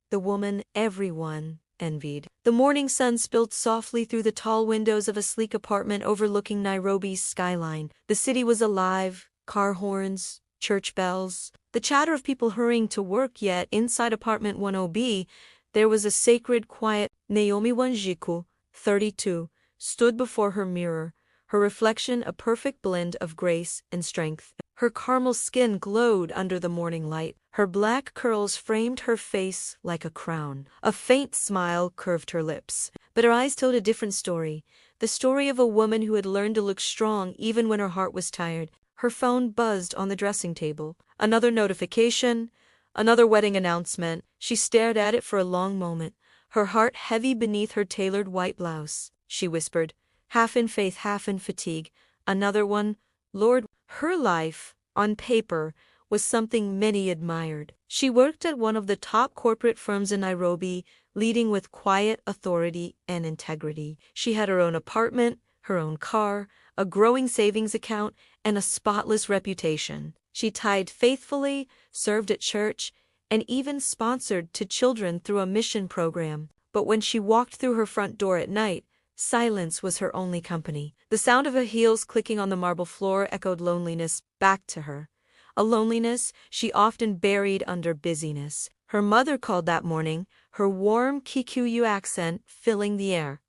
the woman everyone envied. The morning sun spilled softly through the tall windows of a sleek apartment overlooking Nairobi's skyline. The city was alive, car horns, church bells, the chatter of people hurrying to work, yet inside apartment 10B, there was a sacred quiet. Naomi Wanjiku, 32, stood before her mirror, her reflection a perfect blend of grace and strength. Her caramel skin glowed under the morning light. Her black curls framed her face like a crown. A faint smile curved her lips. But her eyes told a different story, the story of a woman who had learned to look strong even when her heart was tired. Her phone buzzed on the dressing table. Another notification, another wedding announcement. She stared at it for a long moment, her heart heavy beneath her tailored white blouse. She whispered, half in faith, half in fatigue, another one, Lord. Her life, on paper, was something many admired. She worked at one of the top corporate firms in Nairobi, leading with quiet authority and integrity. She had her own apartment, her own car, a growing savings account, and a spotless reputation. She tithed faithfully, served at church, and even sponsored to children through a mission program. But when she walked through her front door at night, silence was her only company. The sound of her heels clicking on the marble floor echoed loneliness back to her, a loneliness she often buried under busyness. Her mother called that morning, her warm Kikuyu accent filling the air.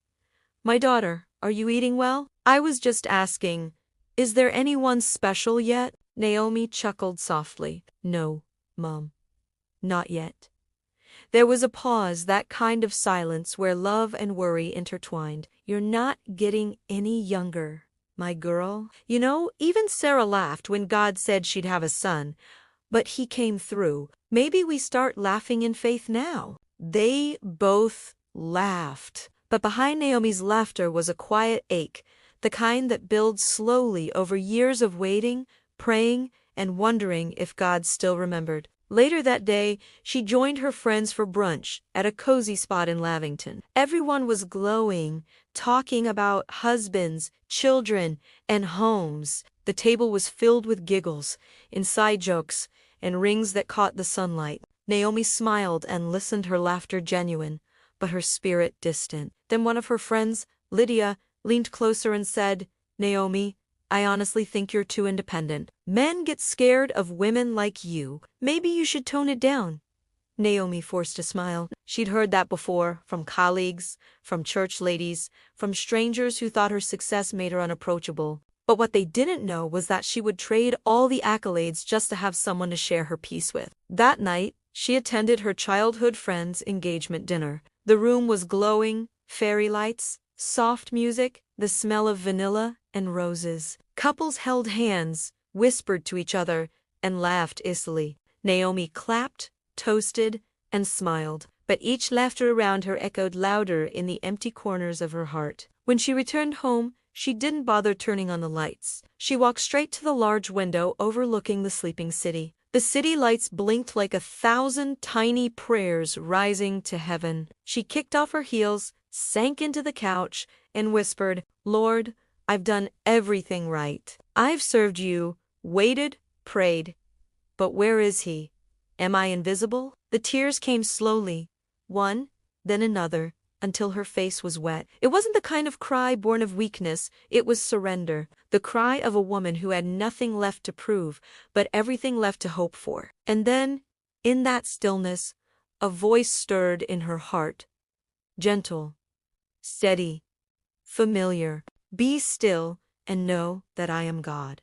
"My daughter, are you eating well? I was just asking, is there anyone special yet?" Naomi chuckled softly. "No, Mom. Not yet." There was a pause, that kind of silence where love and worry intertwined. "You're not getting any younger, my girl. You know, even Sarah laughed when God said she'd have a son, but he came through. Maybe we start laughing in faith now." They both laughed. But behind Naomi's laughter was a quiet ache, the kind that builds slowly over years of waiting, praying, and wondering if God still remembered. Later that day, she joined her friends for brunch at a cozy spot in Lavington. Everyone was glowing, talking about husbands, children, and homes. The table was filled with giggles, inside jokes, and rings that caught the sunlight. Naomi smiled and listened, her laughter genuine, but her spirit distant. Then one of her friends, Lydia, leaned closer and said, "Naomi, I honestly think you're too independent. Men get scared of women like you. Maybe you should tone it down." Naomi forced a smile. She'd heard that before, from colleagues, from church ladies, from strangers who thought her success made her unapproachable. But what they didn't know was that she would trade all the accolades just to have someone to share her peace with. That night, she attended her childhood friend's engagement dinner. The room was glowing, fairy lights, soft music, the smell of vanilla and roses. Couples held hands, whispered to each other, and laughed icily. Naomi clapped, toasted, and smiled, but each laughter around her echoed louder in the empty corners of her heart. When she returned home, she didn't bother turning on the lights. She walked straight to the large window overlooking the sleeping city. The city lights blinked like 1,000 tiny prayers rising to heaven. She kicked off her heels, sank into the couch, and whispered, "Lord, I've done everything right. I've served you, waited, prayed. But where is he? Am I invisible?" The tears came slowly, one, then another, until her face was wet. It wasn't the kind of cry born of weakness, it was surrender, the cry of a woman who had nothing left to prove, but everything left to hope for. And then, in that stillness, a voice stirred in her heart. Gentle, steady, familiar. "Be still and know that I am God."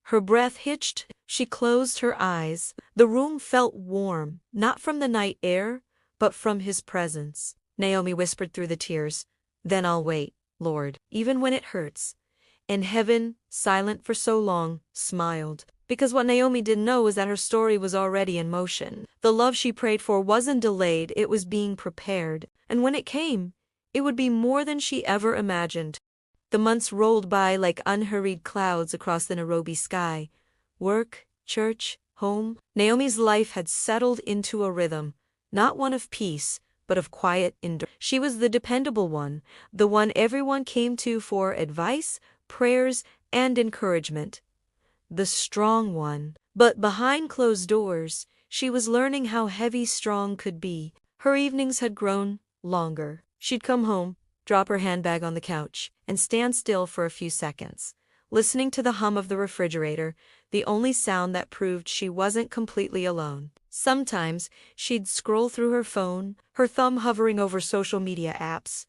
Her breath hitched, she closed her eyes. The room felt warm, not from the night air, but from his presence. Naomi whispered through the tears, "Then I'll wait, Lord, even when it hurts." And heaven, silent for so long, smiled. Because what Naomi didn't know was that her story was already in motion. The love she prayed for wasn't delayed, it was being prepared. And when it came, it would be more than she ever imagined. The months rolled by like unhurried clouds across the Nairobi sky. Work, church, home. Naomi's life had settled into a rhythm, not one of peace, but of quiet endurance. She was the dependable one, the one everyone came to for advice, prayers, and encouragement. The strong one. But behind closed doors, she was learning how heavy strong could be. Her evenings had grown longer. She'd come home, drop her handbag on the couch, and stand still for a few seconds, listening to the hum of the refrigerator, the only sound that proved she wasn't completely alone. Sometimes, she'd scroll through her phone, her thumb hovering over social media apps,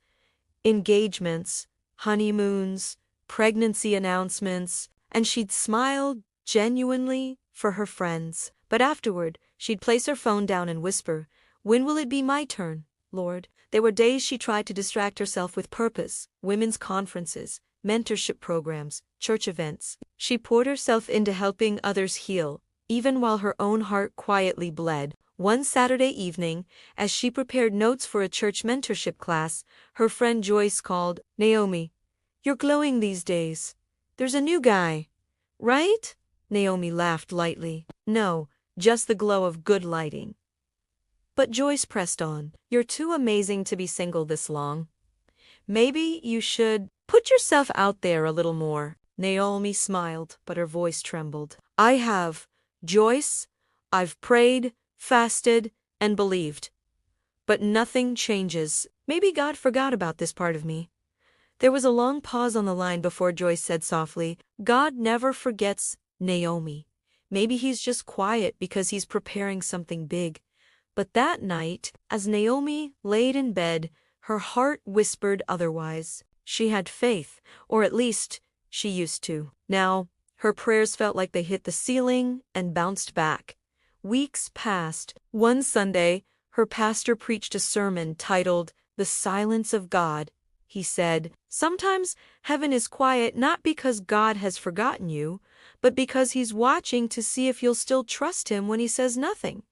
engagements, honeymoons, pregnancy announcements, and she'd smile genuinely for her friends. But afterward, she'd place her phone down and whisper, "When will it be my turn, Lord?" There were days she tried to distract herself with purpose, women's conferences, mentorship programs, church events. She poured herself into helping others heal, even while her own heart quietly bled. One Saturday evening, as she prepared notes for a church mentorship class, her friend Joyce called, "Naomi, you're glowing these days. There's a new guy, right?" Naomi laughed lightly. "No, just the glow of good lighting." But Joyce pressed on, "You're too amazing to be single this long. Maybe you should put yourself out there a little more." Naomi smiled, but her voice trembled. "I have, Joyce. I've prayed, fasted, and believed. But nothing changes. Maybe God forgot about this part of me." There was a long pause on the line before Joyce said softly, "God never forgets Naomi. Maybe he's just quiet because he's preparing something big." But that night, as Naomi laid in bed, her heart whispered otherwise. She had faith, or at least, she used to. Now, her prayers felt like they hit the ceiling and bounced back. Weeks passed. One Sunday, her pastor preached a sermon titled, "The Silence of God." He said, "Sometimes heaven is quiet not because God has forgotten you, but because he's watching to see if you'll still trust him when he says nothing."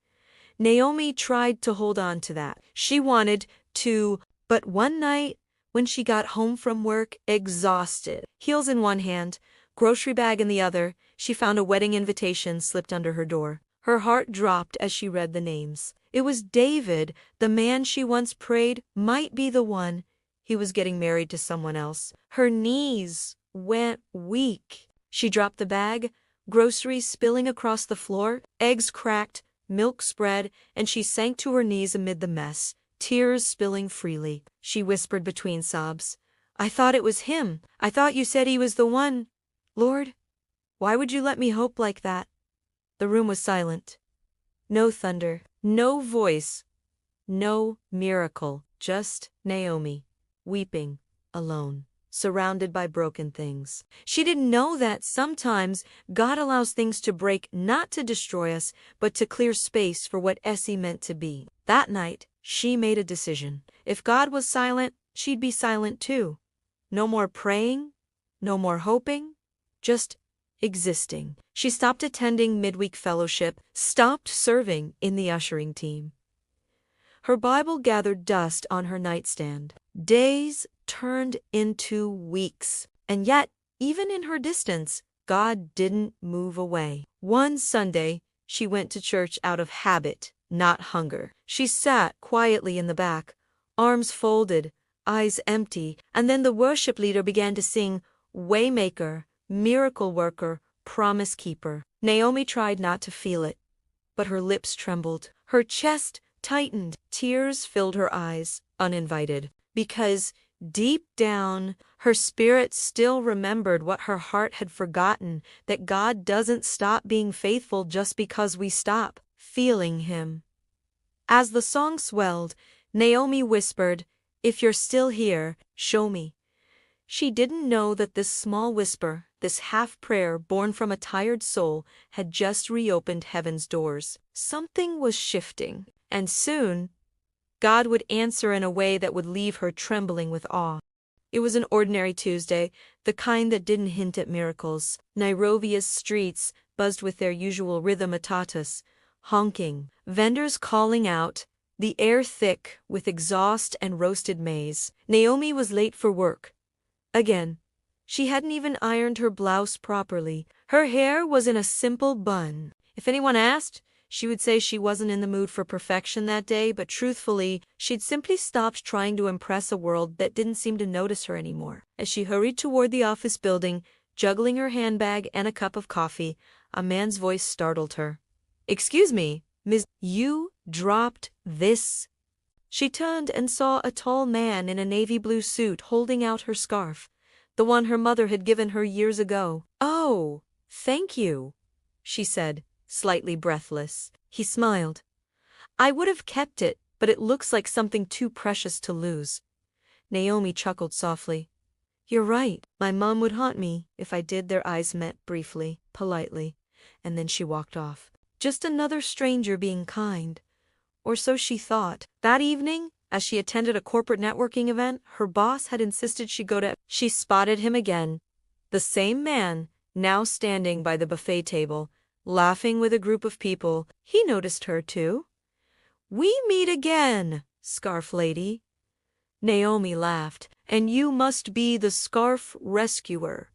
Naomi tried to hold on to that. She wanted to, but one night, when she got home from work, exhausted, heels in one hand, grocery bag in the other, she found a wedding invitation slipped under her door. Her heart dropped as she read the names. It was David, the man she once prayed might be the one. He was getting married to someone else. Her knees went weak. She dropped the bag, groceries spilling across the floor, eggs cracked, milk spread, and she sank to her knees amid the mess, tears spilling freely. She whispered between sobs, "I thought it was him. I thought you said he was the one. Lord, why would you let me hope like that?" The room was silent. No thunder, no voice, no miracle, just Naomi, weeping, alone, surrounded by broken things. She didn't know that sometimes God allows things to break not to destroy us, but to clear space for what Essie meant to be. That night, she made a decision. If God was silent, she'd be silent too. No more praying, no more hoping, just existing. She stopped attending midweek fellowship, stopped serving in the ushering team. Her Bible gathered dust on her nightstand. Days turned into weeks. And yet, even in her distance, God didn't move away. One Sunday, she went to church out of habit, not hunger. She sat quietly in the back, arms folded, eyes empty, and then the worship leader began to sing, "Waymaker, Miracle Worker, Promise Keeper." Naomi tried not to feel it, but her lips trembled. Her chest tightened. Tears filled her eyes, uninvited. Because deep down, her spirit still remembered what her heart had forgotten, that God doesn't stop being faithful just because we stop feeling him. As the song swelled, Naomi whispered, "If you're still here, show me." She didn't know that this small whisper, this half-prayer born from a tired soul, had just reopened heaven's doors. Something was shifting, and soon, God would answer in a way that would leave her trembling with awe. It was an ordinary Tuesday, the kind that didn't hint at miracles. Nairobi's streets buzzed with their usual rhythmatatus, honking, vendors calling out, the air thick with exhaust and roasted maize. Naomi was late for work. Again, she hadn't even ironed her blouse properly. Her hair was in a simple bun. If anyone asked, she would say she wasn't in the mood for perfection that day, but truthfully, she'd simply stopped trying to impress a world that didn't seem to notice her anymore. As she hurried toward the office building, juggling her handbag and a cup of coffee, a man's voice startled her. "Excuse me, Miss, you dropped this She turned and saw a tall man in a navy blue suit holding out her scarf, the one her mother had given her years ago. "Oh, thank you," she said, slightly breathless. He smiled. "I would have kept it, but it looks like something too precious to lose." Naomi chuckled softly. "You're right. My mom would haunt me if I did." Their eyes met briefly, politely, and then she walked off. Just another stranger being kind. Or so she thought. That evening, as she attended a corporate networking event, her boss had insisted she go to. She spotted him again. The same man, now standing by the buffet table, laughing with a group of people. He noticed her too. "We meet again, Scarf Lady." Naomi laughed. "And you must be the scarf rescuer."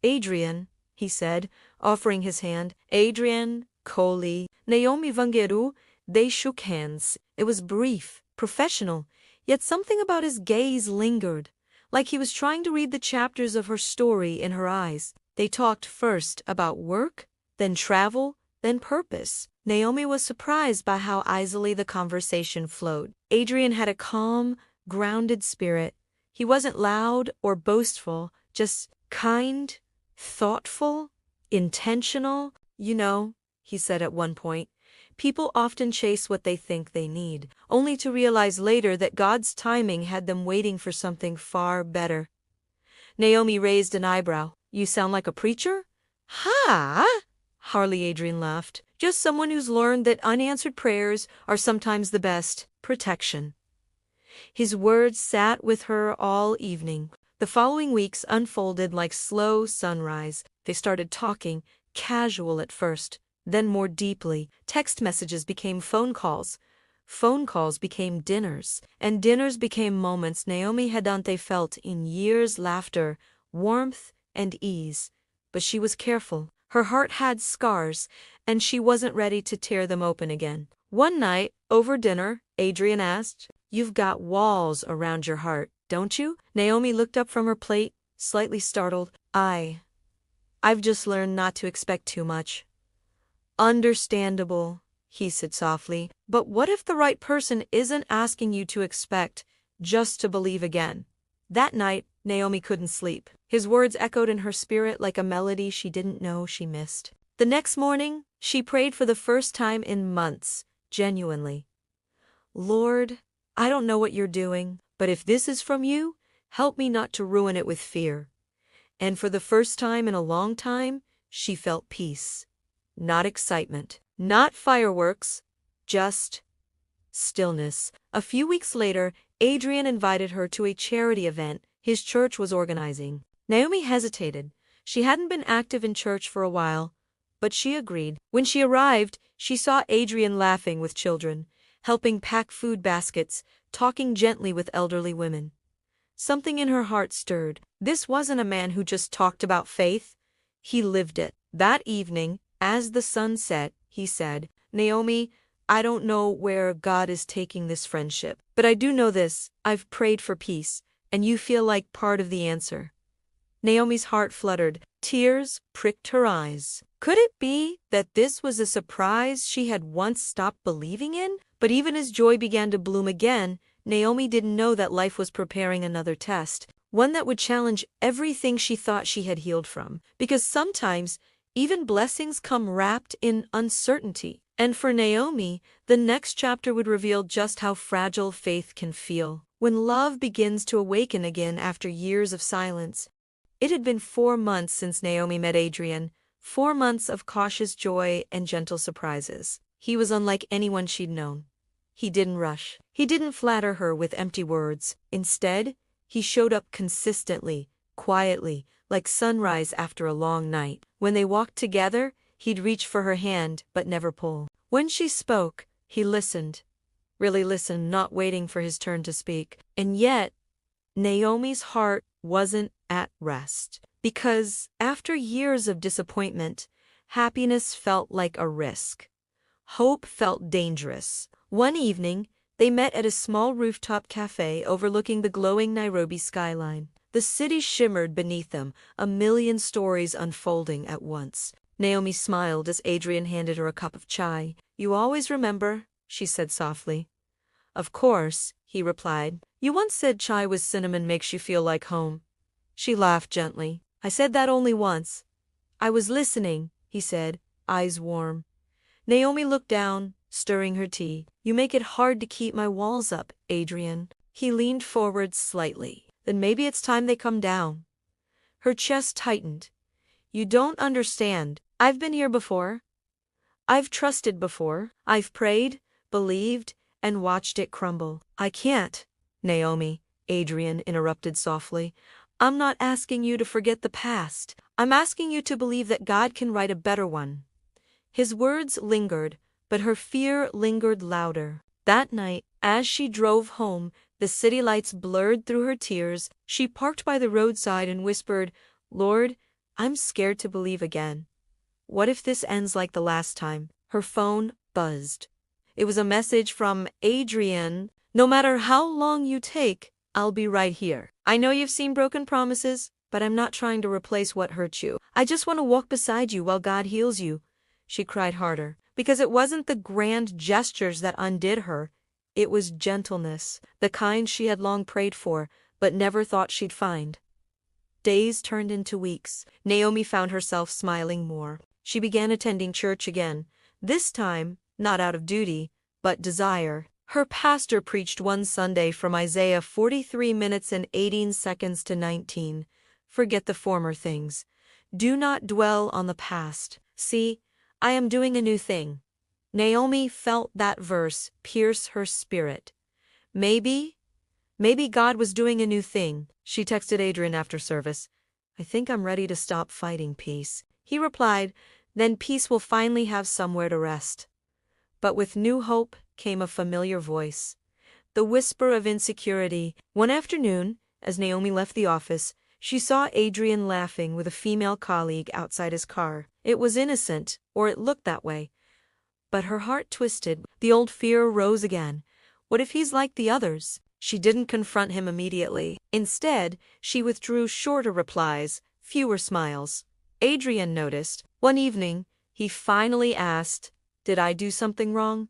"Adrian," he said, offering his hand. "Adrian, Coley, Naomi Vangeru." They shook hands. It was brief, professional, yet something about his gaze lingered, like he was trying to read the chapters of her story in her eyes. They talked first about work, then travel, then purpose. Naomi was surprised by how easily the conversation flowed. Adrian had a calm, grounded spirit. He wasn't loud or boastful, just kind, thoughtful, intentional. "You know," he said at one point, "people often chase what they think they need, only to realize later that God's timing had them waiting for something far better." Naomi raised an eyebrow. "You sound like a preacher?" "Ha!" Harley Adrian laughed. "Just someone who's learned that unanswered prayers are sometimes the best protection." His words sat with her all evening. The following weeks unfolded like slow sunrise. They started talking, casual at first, then more deeply. Text messages became phone calls became dinners, and dinners became moments Naomi Hadante felt in years: laughter, warmth, and ease. But she was careful. Her heart had scars, and she wasn't ready to tear them open again. One night, over dinner, Adrian asked, "You've got walls around your heart, don't you?" Naomi looked up from her plate, slightly startled. I've just learned not to expect too much." "Understandable," he said softly. "But what if the right person isn't asking you to expect, just to believe again?" That night, Naomi couldn't sleep. His words echoed in her spirit like a melody she didn't know she missed. The next morning, she prayed for the first time in months, genuinely. "Lord, I don't know what you're doing, but if this is from you, help me not to ruin it with fear." And for the first time in a long time, she felt peace. Not excitement, not fireworks, just stillness. A few weeks later, Adrian invited her to a charity event his church was organizing. Naomi hesitated. She hadn't been active in church for a while, but she agreed. When she arrived, she saw Adrian laughing with children, helping pack food baskets, talking gently with elderly women. Something in her heart stirred. This wasn't a man who just talked about faith. He lived it. That evening, as the sun set, he said, "Naomi, I don't know where God is taking this friendship, but I do know this: I've prayed for peace, and you feel like part of the answer." Naomi's heart fluttered. Tears pricked her eyes. Could it be that this was a surprise she had once stopped believing in? But even as joy began to bloom again, Naomi didn't know that life was preparing another test, one that would challenge everything she thought she had healed from. Because sometimes, even blessings come wrapped in uncertainty. And for Naomi, the next chapter would reveal just how fragile faith can feel when love begins to awaken again after years of silence. It had been 4 months since Naomi met Adrian, 4 months of cautious joy and gentle surprises. He was unlike anyone she'd known. He didn't rush. He didn't flatter her with empty words. Instead, he showed up consistently, quietly, like sunrise after a long night. When they walked together, he'd reach for her hand but never pull. When she spoke, he listened. Really listened, not waiting for his turn to speak. And yet, Naomi's heart wasn't at rest. Because after years of disappointment, happiness felt like a risk. Hope felt dangerous. One evening, they met at a small rooftop cafe overlooking the glowing Nairobi skyline. The city shimmered beneath them, a million stories unfolding at once. Naomi smiled as Adrian handed her a cup of chai. "You always remember," she said softly. "Of course," he replied. You once said chai with cinnamon makes you feel like home. She laughed gently. I said that only once. I was listening, he said, eyes warm. Naomi looked down, stirring her tea. You make it hard to keep my walls up, Adrian. He leaned forward slightly. Then maybe it's time they come down. Her chest tightened. You don't understand. I've been here before. I've trusted before. I've prayed, believed, and watched it crumble. I can't, Naomi, Adrian interrupted softly. I'm not asking you to forget the past. I'm asking you to believe that God can write a better one. His words lingered, but her fear lingered louder. That night, as she drove home, the city lights blurred through her tears. She parked by the roadside and whispered, Lord, I'm scared to believe again. What if this ends like the last time? Her phone buzzed. It was a message from Adrian. No matter how long you take, I'll be right here. I know you've seen broken promises, but I'm not trying to replace what hurt you. I just want to walk beside you while God heals you. She cried harder, because it wasn't the grand gestures that undid her. It was gentleness, the kind she had long prayed for, but never thought she'd find. Days turned into weeks. Naomi found herself smiling more. She began attending church again, this time not out of duty, but desire. Her pastor preached one Sunday from Isaiah 43 minutes and 18 seconds to 19. Forget the former things. Do not dwell on the past. See, I am doing a new thing. Naomi felt that verse pierce her spirit. Maybe God was doing a new thing. She texted Adrian after service. I think I'm ready to stop fighting peace. He replied, then peace will finally have somewhere to rest. But with new hope came a familiar voice. The whisper of insecurity. One afternoon, as Naomi left the office, she saw Adrian laughing with a female colleague outside his car. It was innocent, or it looked that way. But her heart twisted. The old fear rose again. What if he's like the others? She didn't confront him immediately. Instead, she withdrew shorter replies, fewer smiles. Adrian noticed. One evening, he finally asked, Did I do something wrong?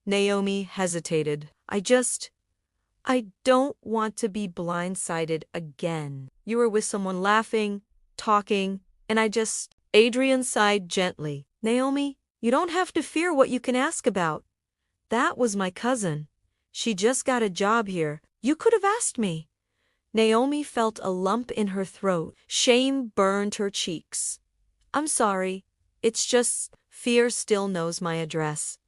Naomi hesitated. I don't want to be blindsided again. You were with someone laughing, talking, and Adrian sighed gently. Naomi, you don't have to fear what you can ask about. That was my cousin. She just got a job here. You could have asked me. Naomi felt a lump in her throat. Shame burned her cheeks. I'm sorry. It's just fear still knows my address.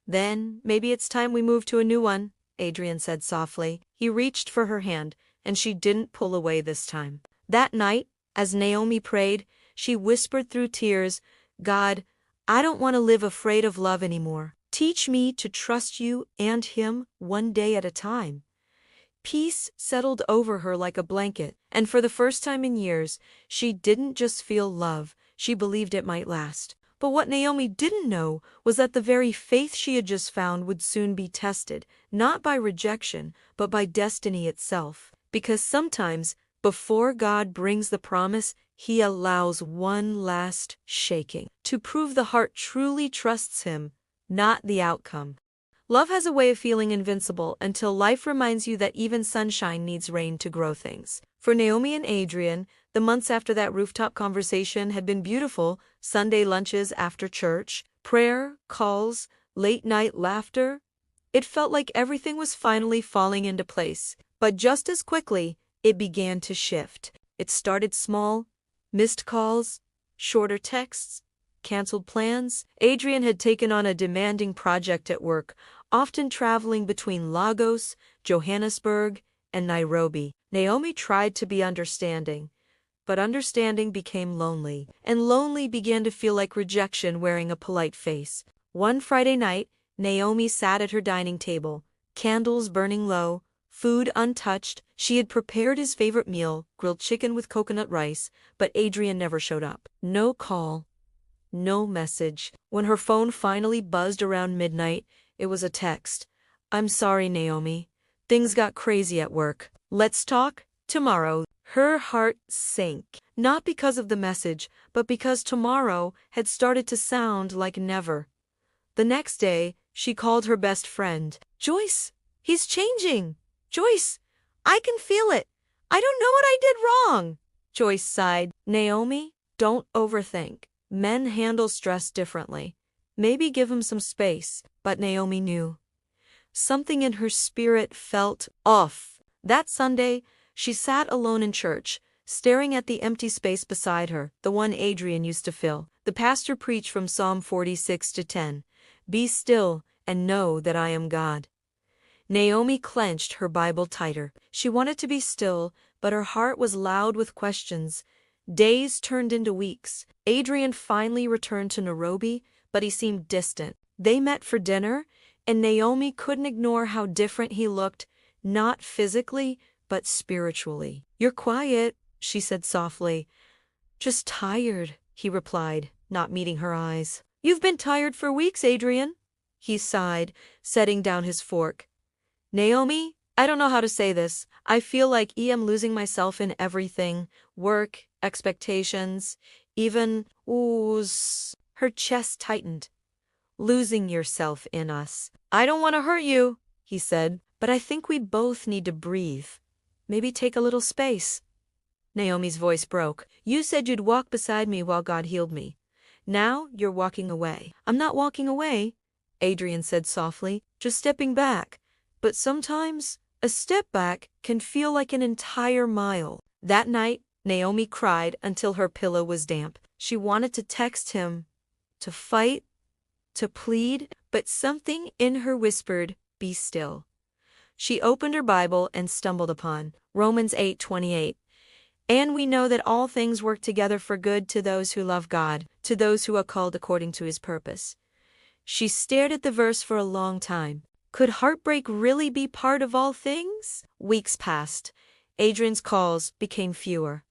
Then maybe it's time we move to a new one, Adrian said softly. He reached for her hand, and she didn't pull away this time. That night, as Naomi prayed, she whispered through tears, God, I don't want to live afraid of love anymore. Teach me to trust you and him one day at a time. Peace settled over her like a blanket, and for the first time in years, she didn't just feel love, she believed it might last. But what Naomi didn't know was that the very faith she had just found would soon be tested, not by rejection, but by destiny itself. Because sometimes, before God brings the promise, he allows one last shaking to prove the heart truly trusts him, not the outcome. Love has a way of feeling invincible until life reminds you that even sunshine needs rain to grow things. For Naomi and Adrian, the months after that rooftop conversation had been beautiful. Sunday lunches after church, prayer, calls, late-night laughter. It felt like everything was finally falling into place. But just as quickly, it began to shift. It started small, missed calls, shorter texts, canceled plans. Adrian had taken on a demanding project at work, often traveling between Lagos, Johannesburg, and Nairobi. Naomi tried to be understanding, but understanding became lonely, and lonely began to feel like rejection wearing a polite face. One Friday night, Naomi sat at her dining table, candles burning low, food untouched. She had prepared his favorite meal, grilled chicken with coconut rice, but Adrian never showed up. No call. No message. When her phone finally buzzed around midnight, it was a text. I'm sorry, Naomi. Things got crazy at work. Let's talk tomorrow. Her heart sank, not because of the message, but because tomorrow had started to sound like never. The next day, she called her best friend. Joyce, He's changing. Joyce, I can feel it. I don't know what I did wrong. Joyce sighed. Naomi, don't overthink. Men handle stress differently. Maybe give him some space. But Naomi knew. Something in her spirit felt off. That Sunday, she sat alone in church, staring at the empty space beside her, the one Adrian used to fill. The pastor preached from Psalm 46:10. Be still and know that I am God. Naomi clenched her Bible tighter. She wanted to be still, but her heart was loud with questions. Days turned into weeks. Adrian finally returned to Nairobi, but he seemed distant. They met for dinner, and Naomi couldn't ignore how different he looked, not physically, but spiritually. You're quiet, she said softly. Just tired, he replied, not meeting her eyes. You've been tired for weeks, Adrian, he sighed, setting down his fork. Naomi, I don't know how to say this. I feel like I'm losing myself in everything. Work, expectations, even oohs. Her chest tightened. Losing yourself in us. I don't want to hurt you, he said, but I think we both need to breathe. Maybe take a little space. Naomi's voice broke. You said you'd walk beside me while God healed me. Now you're walking away. I'm not walking away, Adrian said softly, just stepping back. But sometimes, a step back can feel like an entire mile. That night, Naomi cried until her pillow was damp. She wanted to text him, to fight, to plead, but something in her whispered, be still. She opened her Bible and stumbled upon Romans 8:28. And we know that all things work together for good to those who love God, to those who are called according to his purpose. She stared at the verse for a long time. Could heartbreak really be part of all things? Weeks passed. Adrian's calls became fewer.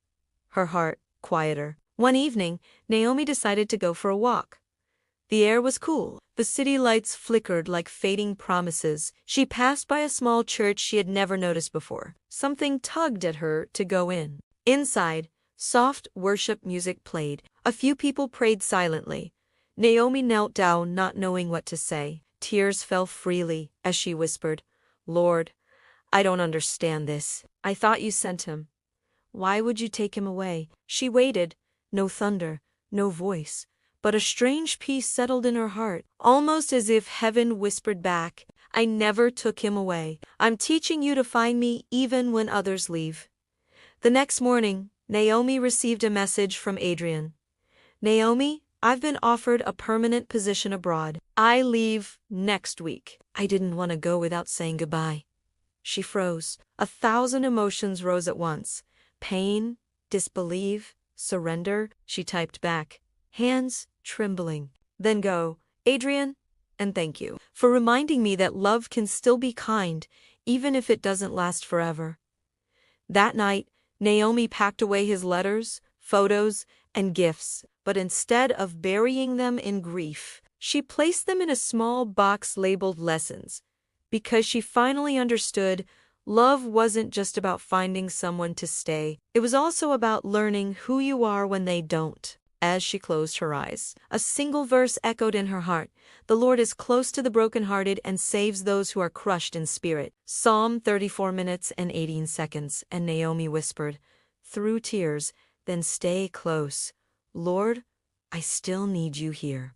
Her heart quieter. One evening, Naomi decided to go for a walk. The air was cool. The city lights flickered like fading promises. She passed by a small church she had never noticed before. Something tugged at her to go in. Inside, soft worship music played. A few people prayed silently. Naomi knelt down, not knowing what to say. Tears fell freely as she whispered, Lord, I don't understand this. I thought you sent him. Why would you take him away? She waited. No thunder, no voice. But a strange peace settled in her heart, almost as if heaven whispered back, I never took him away. I'm teaching you to find me even when others leave. The next morning, Naomi received a message from Adrian. Naomi, I've been offered a permanent position abroad. I leave next week. I didn't want to go without saying goodbye. She froze. 1,000 emotions rose at once. Pain, disbelief, surrender, she typed back. Hands trembling. Then go, Adrian, and thank you for reminding me that love can still be kind, even if it doesn't last forever. That night, Naomi packed away his letters, photos, and gifts, but instead of burying them in grief, she placed them in a small box labeled lessons, because she finally understood love wasn't just about finding someone to stay. It was also about learning who you are when they don't. As she closed her eyes, a single verse echoed in her heart. The Lord is close to the brokenhearted and saves those who are crushed in spirit. Psalm 34 minutes and 18 seconds, and Naomi whispered, through tears, then stay close. Lord, I still need you here.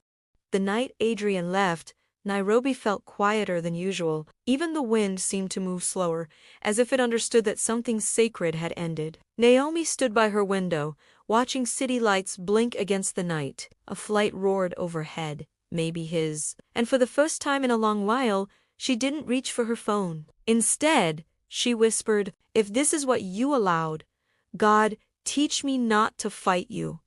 The night Adrian left, Nairobi felt quieter than usual. Even the wind seemed to move slower, as if it understood that something sacred had ended. Naomi stood by her window, watching city lights blink against the night. A flight roared overhead, maybe his. And for the first time in a long while, she didn't reach for her phone. Instead, she whispered, if this is what you allowed, God, teach me not to fight you.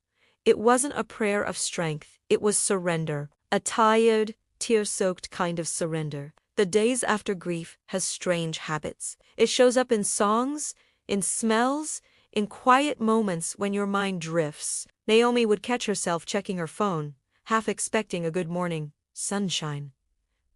It wasn't a prayer of strength, it was surrender. A tired, tear-soaked kind of surrender. The days after grief has strange habits. It shows up in songs, in smells, in quiet moments when your mind drifts. Naomi would catch herself checking her phone, half expecting a good morning, sunshine.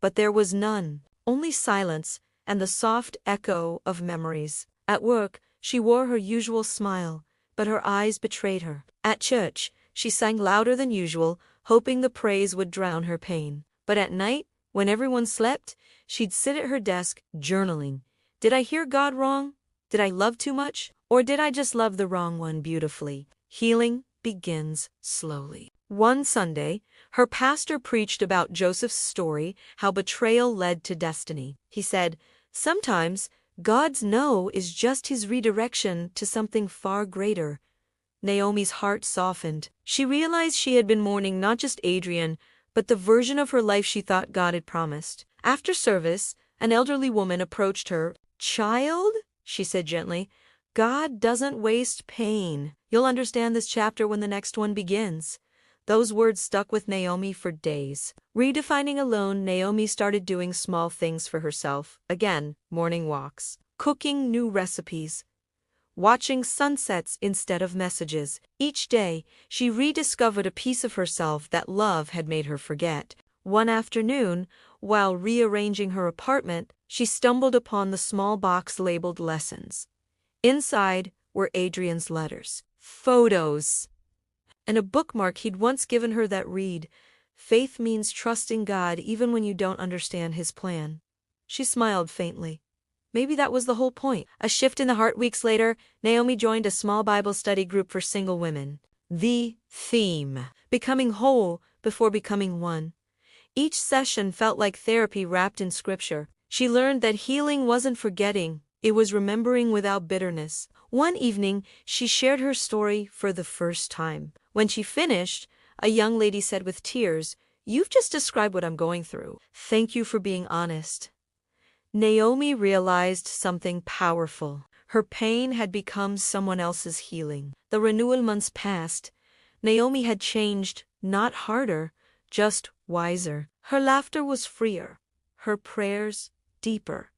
But there was none, only silence and the soft echo of memories. At work, she wore her usual smile, but her eyes betrayed her. At church, she sang louder than usual, hoping the praise would drown her pain. But at night, When everyone slept, she'd sit at her desk, journaling. Did I hear God wrong? Did I love too much? Or did I just love the wrong one beautifully? Healing begins slowly. One Sunday, her pastor preached about Joseph's story, how betrayal led to destiny. He said, "Sometimes, God's no is just his redirection to something far greater." Naomi's heart softened. She realized she had been mourning not just Adrian, but the version of her life she thought God had promised. After service, an elderly woman approached her. "Child," she said gently, "God doesn't waste pain. You'll understand this chapter when the next one begins." Those words stuck with Naomi for days. Redefining alone, Naomi started doing small things for herself. Again, morning walks, cooking new recipes, watching sunsets instead of messages. Each day, she rediscovered a piece of herself that love had made her forget. One afternoon, while rearranging her apartment, she stumbled upon the small box labeled Lessons. Inside were Adrian's letters, photos, and a bookmark he'd once given her that read, "Faith means trusting God even when you don't understand his plan." She smiled faintly. Maybe that was the whole point. A shift in the heart. Weeks later, Naomi joined a small Bible study group for single women. The theme: becoming whole before becoming one. Each session felt like therapy wrapped in scripture. She learned that healing wasn't forgetting, it was remembering without bitterness. One evening, she shared her story for the first time. When she finished, a young lady said with tears, "You've just described what I'm going through. Thank you for being honest." Naomi realized something powerful. Her pain had become someone else's healing. The renewal months passed. Naomi had changed, not harder, just wiser. Her laughter was freer, her prayers deeper,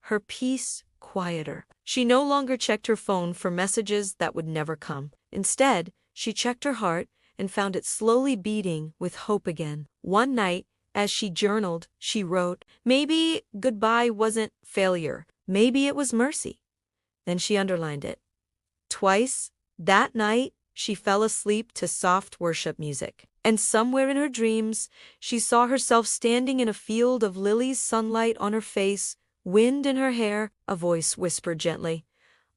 her peace quieter. She no longer checked her phone for messages that would never come. Instead, she checked her heart and found it slowly beating with hope again. One night, as she journaled, she wrote, "Maybe goodbye wasn't failure. Maybe it was mercy." Then she underlined it. Twice, that night, she fell asleep to soft worship music. And somewhere in her dreams, she saw herself standing in a field of lilies, sunlight on her face, wind in her hair. A voice whispered gently,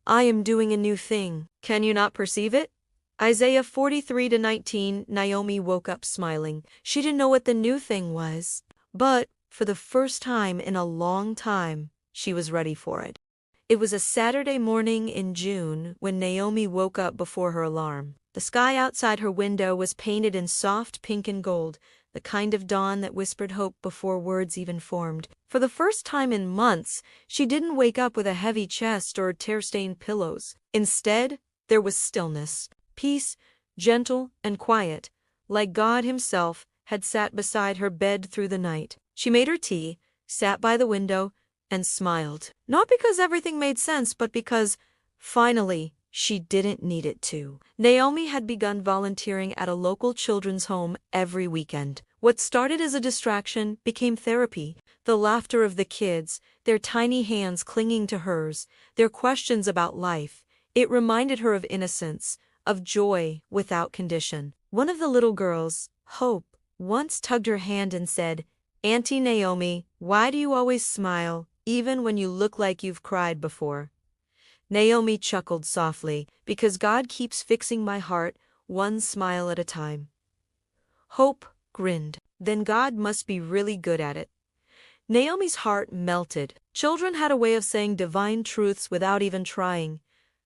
"I am doing a new thing. Can you not perceive it?" Isaiah 43:19. Naomi woke up smiling. She didn't know what the new thing was, but for the first time in a long time, she was ready for it. It was a Saturday morning in June when Naomi woke up before her alarm. The sky outside her window was painted in soft pink and gold, the kind of dawn that whispered hope before words even formed. For the first time in months, she didn't wake up with a heavy chest or tear-stained pillows. Instead, there was stillness. Peace, gentle and quiet, like God himself had sat beside her bed through the night. She made her tea, sat by the window, and smiled. Not because everything made sense, but because, finally, she didn't need it to. Naomi had begun volunteering at a local children's home every weekend. What started as a distraction became therapy. The laughter of the kids, their tiny hands clinging to hers, their questions about life. It reminded her of innocence, of joy without condition. One of the little girls, Hope, once tugged her hand and said, "Auntie Naomi, why do you always smile, even when you look like you've cried before?" Naomi chuckled softly, "Because God keeps fixing my heart, one smile at a time." Hope grinned. "Then God must be really good at it." Naomi's heart melted. Children had a way of saying divine truths without even trying.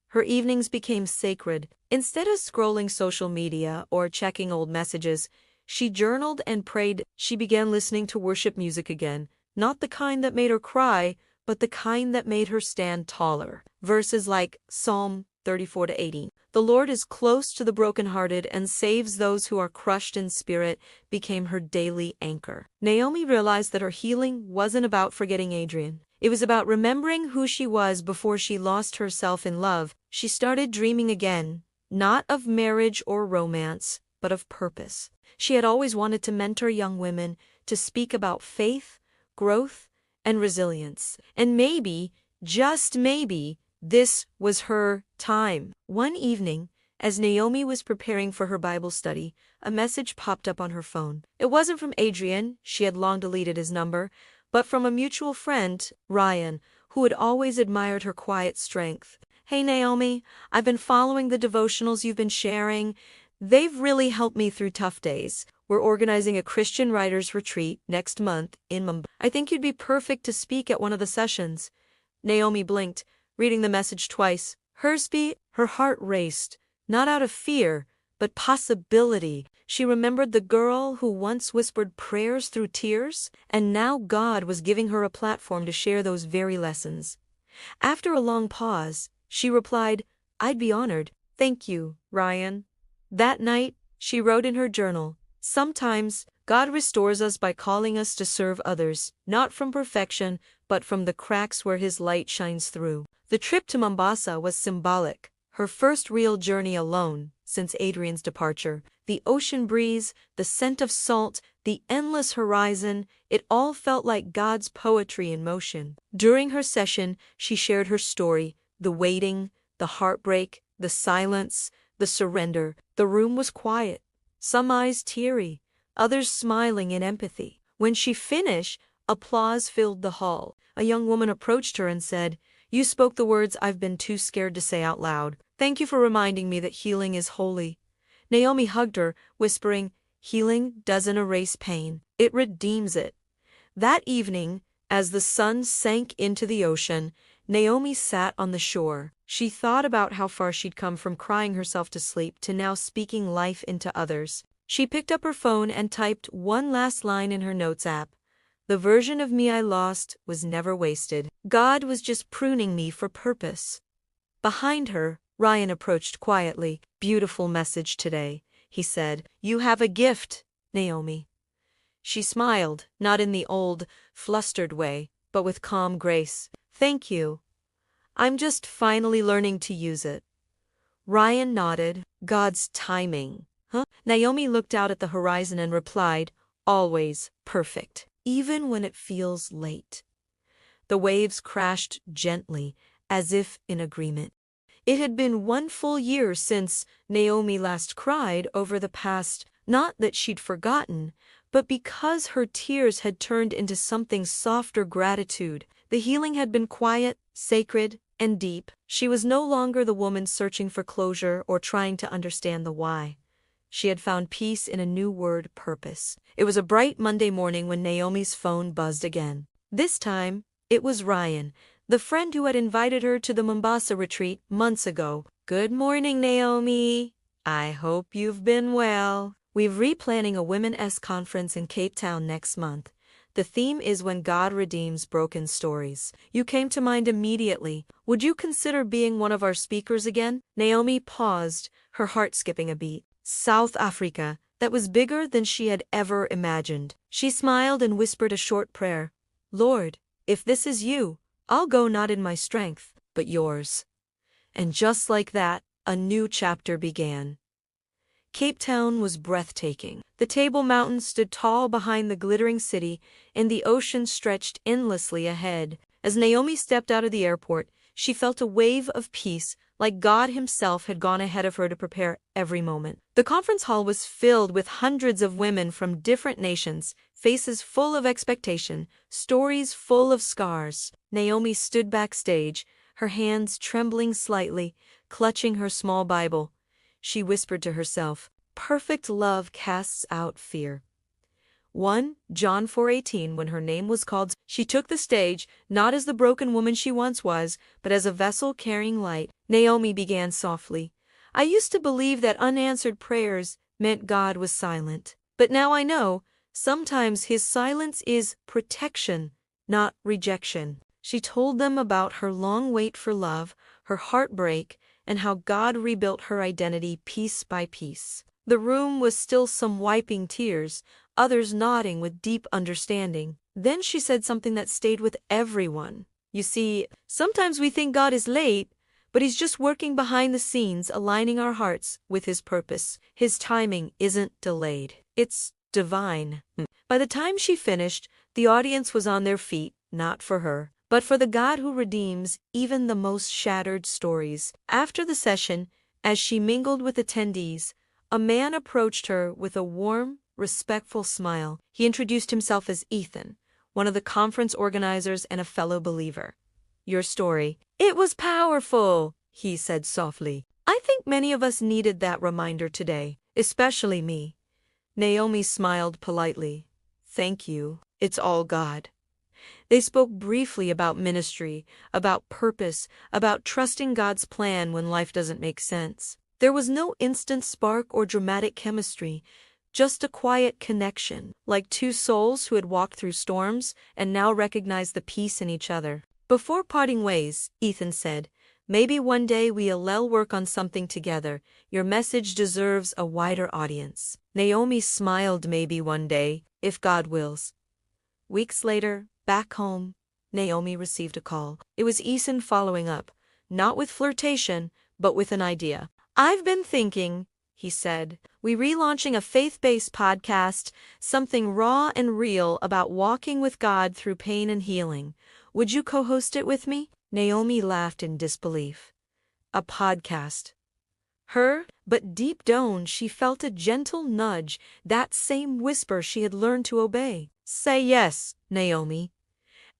Her evenings became sacred. Instead of scrolling social media or checking old messages, she journaled and prayed. She began listening to worship music again, not the kind that made her cry, but the kind that made her stand taller. Verses like Psalm 34-18, "The Lord is close to the brokenhearted and saves those who are crushed in spirit," became her daily anchor. Naomi realized that her healing wasn't about forgetting Adrian. It was about remembering who she was before she lost herself in love. She started dreaming again, not of marriage or romance, but of purpose. She had always wanted to mentor young women, to speak about faith, growth, and resilience. And maybe, just maybe, this was her time. One evening, As Naomi was preparing for her Bible study, a message popped up on her phone. It wasn't from Adrian, she had long deleted his number, but from a mutual friend, Ryan, who had always admired her quiet strength. "Hey Naomi, I've been following the devotionals you've been sharing. They've really helped me through tough days. We're organizing a Christian writers retreat next month in Mumbai. I think you'd be perfect to speak at one of the sessions." Naomi blinked, reading the message twice. Her heart raced, not out of fear, but possibility. She remembered the girl who once whispered prayers through tears, and now God was giving her a platform to share those very lessons. After a long pause, she replied, "I'd be honored. Thank you, Ryan." That night, she wrote in her journal, "Sometimes, God restores us by calling us to serve others, not from perfection, but from the cracks where His light shines through." The trip to Mombasa was symbolic, her first real journey alone since Adrian's departure. The ocean breeze, the scent of salt, the endless horizon, it all felt like God's poetry in motion. During her session, she shared her story, the waiting, the heartbreak, the silence, the surrender. The room was quiet, some eyes teary, others smiling in empathy. When she finished, applause filled the hall. A young woman approached her and said, "You spoke the words I've been too scared to say out loud. Thank you for reminding me that healing is holy." Naomi hugged her, whispering, "Healing doesn't erase pain, it redeems it." That evening, as the sun sank into the ocean, Naomi sat on the shore. She thought about how far she'd come from crying herself to sleep to now speaking life into others. She picked up her phone and typed one last line in her notes app. "The version of me I lost was never wasted. God was just pruning me for purpose." Behind her, Ryan approached quietly. "Beautiful message today," he said. "You have a gift, Naomi." She smiled, not in the old, flustered way, but with calm grace. "Thank you. I'm just finally learning to use it." Ryan nodded. "God's timing, huh?" Naomi looked out at the horizon and replied, "Always perfect, even when it feels late." The waves crashed gently, as if in agreement. It had been 1 full year since Naomi last cried over the past, not that she'd forgotten, but because her tears had turned into something softer gratitude. The healing had been quiet, sacred, and deep. She was no longer the woman searching for closure or trying to understand the why. She had found peace in a new word, purpose. It was a bright Monday morning when Naomi's phone buzzed again. This time, it was Ryan, the friend who had invited her to the Mombasa retreat months ago. "Good morning, Naomi. I hope you've been well. We're replanning a Women-S conference in Cape Town next month. The theme is When God Redeems Broken Stories. You came to mind immediately. Would you consider being one of our speakers again?" Naomi paused, her heart skipping a beat. South Africa, that was bigger than she had ever imagined. She smiled and whispered a short prayer. "Lord, if this is you, I'll go not in my strength, but yours." And just like that, a new chapter began. Cape Town was breathtaking. The Table Mountains stood tall behind the glittering city, and the ocean stretched endlessly ahead. As Naomi stepped out of the airport, she felt a wave of peace, like God Himself had gone ahead of her to prepare every moment. The conference hall was filled with hundreds of women from different nations, faces full of expectation, stories full of scars. Naomi stood backstage, her hands trembling slightly, clutching her small Bible. She whispered to herself, "Perfect love casts out fear." 1 John 4:18. When her name was called, she took the stage, not as the broken woman she once was, but as a vessel carrying light. Naomi began softly, "I used to believe that unanswered prayers meant God was silent. But now I know, sometimes His silence is protection, not rejection." She told them about her long wait for love, her heartbreak, and how God rebuilt her identity piece by piece. The room was still some wiping tears, others nodding with deep understanding. Then she said something that stayed with everyone. "You see, sometimes we think God is late, but He's just working behind the scenes, aligning our hearts with His purpose. His timing isn't delayed. It's divine." By the time she finished, the audience was on their feet, not for her, but for the God who redeems even the most shattered stories. After the session, As she mingled with attendees, a man approached her with a warm, respectful smile. He introduced himself as Ethan, one of the conference organizers and a fellow believer. "Your story. It was powerful," he said softly. "I think many of us needed that reminder today, especially me." Naomi smiled politely. "Thank you. It's all God." They spoke briefly about ministry, about purpose, about trusting God's plan when life doesn't make sense. There was no instant spark or dramatic chemistry, just a quiet connection, like two souls who had walked through storms and now recognized the peace in each other. Before parting ways, Ethan said, "Maybe one day we'll work on something together. Your message deserves a wider audience." Naomi smiled. "Maybe one day, if God wills." Weeks later, back home, Naomi received a call. It was Ethan following up, not with flirtation, but with an idea. "I've been thinking," he said, "we relaunching a faith-based podcast, something raw and real about walking with God through pain and healing. Would you co-host it with me?" Naomi laughed in disbelief. A podcast. Her, but deep down she felt a gentle nudge, that same whisper she had learned to obey. "Say yes, Naomi."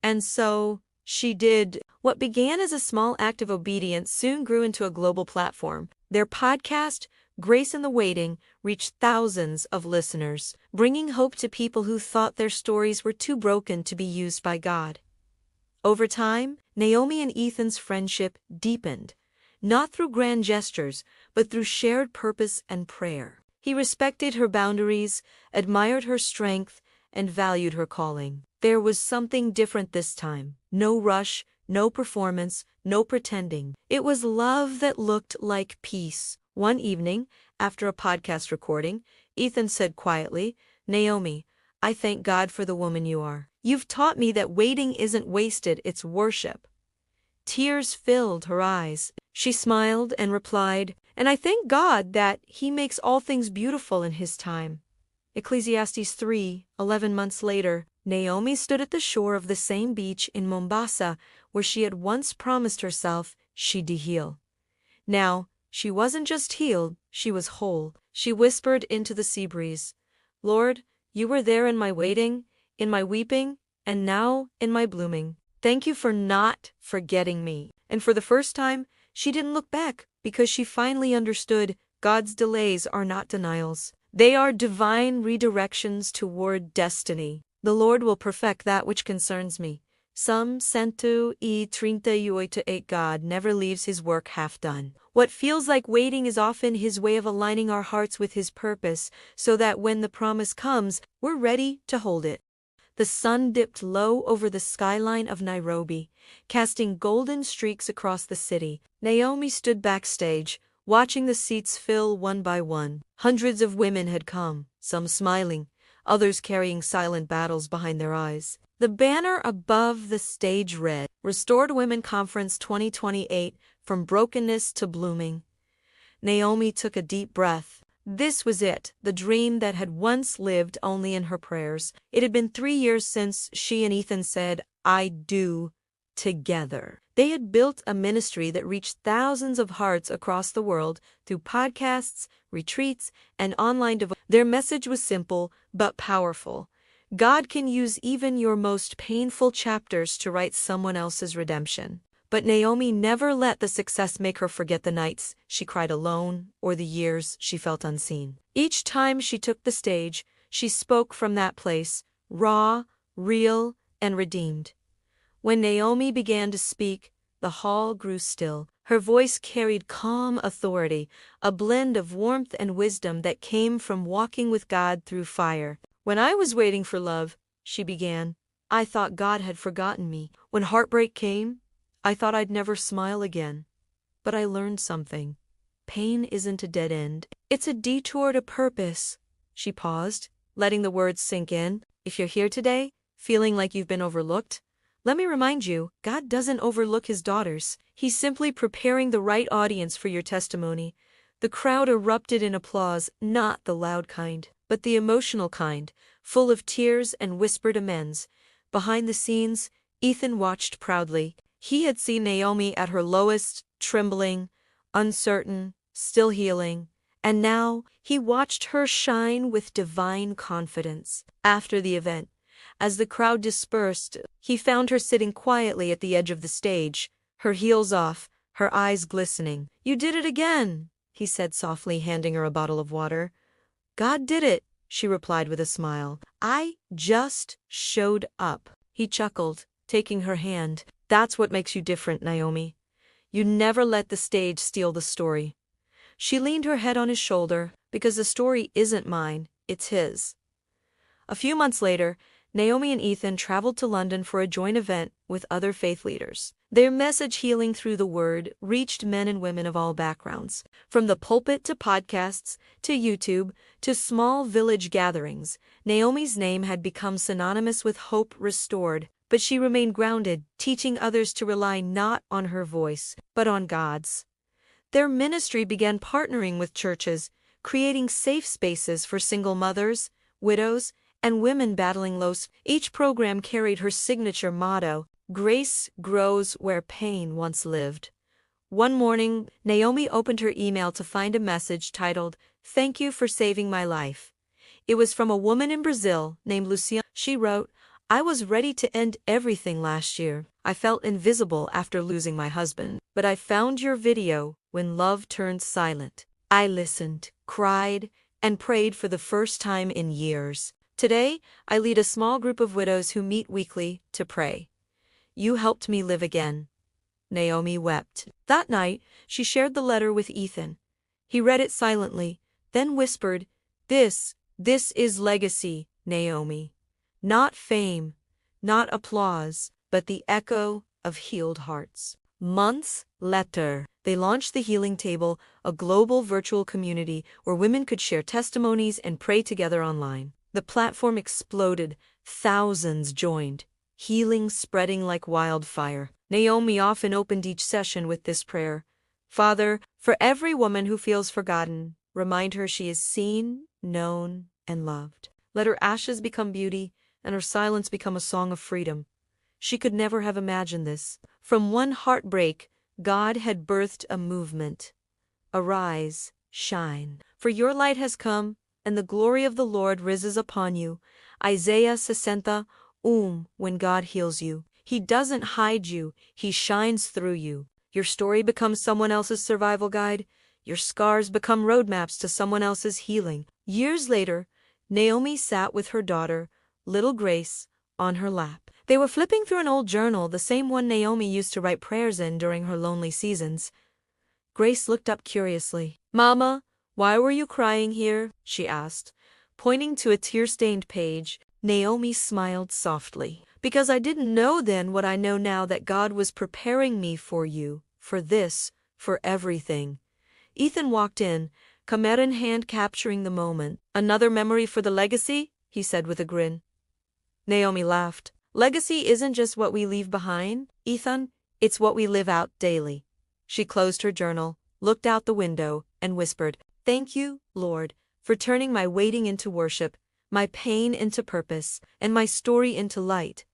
And so, she did. What began as a small act of obedience soon grew into a global platform. Their podcast, Grace in the Waiting, reached thousands of listeners, bringing hope to people who thought their stories were too broken to be used by God. Over time, Naomi and Ethan's friendship deepened, not through grand gestures, but through shared purpose and prayer. He respected her boundaries, admired her strength, and valued her calling. There was something different this time. No rush, no performance, no pretending. It was love that looked like peace. One evening, after a podcast recording, Ethan said quietly, "Naomi, I thank God for the woman you are. You've taught me that waiting isn't wasted, it's worship." Tears filled her eyes. She smiled and replied, "And I thank God that He makes all things beautiful in His time." Ecclesiastes 3, 11 months later, Naomi stood at the shore of the same beach in Mombasa where she had once promised herself she'd heal. Now, she wasn't just healed, she was whole. She whispered into the sea breeze, "Lord, you were there in my waiting, in my weeping, and now in my blooming. Thank you for not forgetting me." And for the first time, she didn't look back because she finally understood God's delays are not denials. They are divine redirections toward destiny. "The Lord will perfect that which concerns me." Psalm 138. God never leaves His work half done. What feels like waiting is often His way of aligning our hearts with His purpose, so that when the promise comes, we're ready to hold it. The sun dipped low over the skyline of Nairobi, casting golden streaks across the city. Naomi stood backstage, watching the seats fill one by one. Hundreds of women had come, some smiling, others carrying silent battles behind their eyes. The banner above the stage read, "Restored Women Conference 2028, From Brokenness to Blooming." Naomi took a deep breath. This was it, the dream that had once lived only in her prayers. It had been 3 years since she and Ethan said, "I do," together. They had built a ministry that reached thousands of hearts across the world through podcasts, retreats, and online devotions. Their message was simple but powerful. God can use even your most painful chapters to write someone else's redemption. But Naomi never let the success make her forget the nights she cried alone or the years she felt unseen. Each time she took the stage, she spoke from that place, raw, real, and redeemed. When Naomi began to speak, the hall grew still. Her voice carried calm authority, a blend of warmth and wisdom that came from walking with God through fire. "When I was waiting for love," she began, "I thought God had forgotten me. When heartbreak came, I thought I'd never smile again. But I learned something. Pain isn't a dead end. It's a detour to purpose." She paused, letting the words sink in. If you're here today, feeling like you've been overlooked, let me remind you, God doesn't overlook His daughters. He's simply preparing the right audience for your testimony. The crowd erupted in applause, not the loud kind, but the emotional kind, full of tears and whispered amens. Behind the scenes, Ethan watched proudly. He had seen Naomi at her lowest, trembling, uncertain, still healing, and now he watched her shine with divine confidence. After the event, as the crowd dispersed, he found her sitting quietly at the edge of the stage, her heels off, her eyes glistening. "You did it again," he said softly, handing her a bottle of water. "God did it," she replied with a smile. "I just showed up." He chuckled, taking her hand. "That's what makes you different, Naomi. You never let the stage steal the story." She leaned her head on his shoulder, because the story isn't mine, it's his. A few months later, Naomi and Ethan traveled to London for a joint event with other faith leaders. Their message, Healing Through the Word, reached men and women of all backgrounds. From the pulpit to podcasts, to YouTube, to small village gatherings, Naomi's name had become synonymous with hope restored, but she remained grounded, teaching others to rely not on her voice, but on God's. Their ministry began partnering with churches, creating safe spaces for single mothers, widows, and women battling loss. Each program carried her signature motto, "Grace grows where pain once lived." One morning, Naomi opened her email to find a message titled, "Thank you for saving my life." It was from a woman in Brazil named Lucia. She wrote, "I was ready to end everything last year. I felt invisible after losing my husband. But I found your video, When Love Turned Silent. I listened, cried, and prayed for the first time in years. Today, I lead a small group of widows who meet weekly to pray. You helped me live again." Naomi wept. That night, she shared the letter with Ethan. He read it silently, then whispered, This is legacy, Naomi. Not fame, not applause, but the echo of healed hearts." Months later, they launched the Healing Table, a global virtual community where women could share testimonies and pray together online. The platform exploded, thousands joined, healing spreading like wildfire. Naomi often opened each session with this prayer, "Father, for every woman who feels forgotten, remind her she is seen, known, and loved. Let her ashes become beauty, and her silence become a song of freedom." She could never have imagined this. From one heartbreak, God had birthed a movement. Arise, shine, for your light has come, and the glory of the Lord rises upon you. Isaiah 60, when God heals you, He doesn't hide you, He shines through you. Your story becomes someone else's survival guide. Your scars become roadmaps to someone else's healing. Years later, Naomi sat with her daughter, little Grace, on her lap. They were flipping through an old journal, the same one Naomi used to write prayers in during her lonely seasons. Grace looked up curiously. "Mama, why were you crying here?" she asked. Pointing to a tear-stained page, Naomi smiled softly. "Because I didn't know then what I know now, that God was preparing me for you, for this, for everything." Ethan walked in, camera in hand, capturing the moment. "Another memory for the legacy?" he said with a grin. Naomi laughed. "Legacy isn't just what we leave behind, Ethan, it's what we live out daily." She closed her journal, looked out the window, and whispered, "Thank you, Lord, for turning my waiting into worship, my pain into purpose, and my story into light."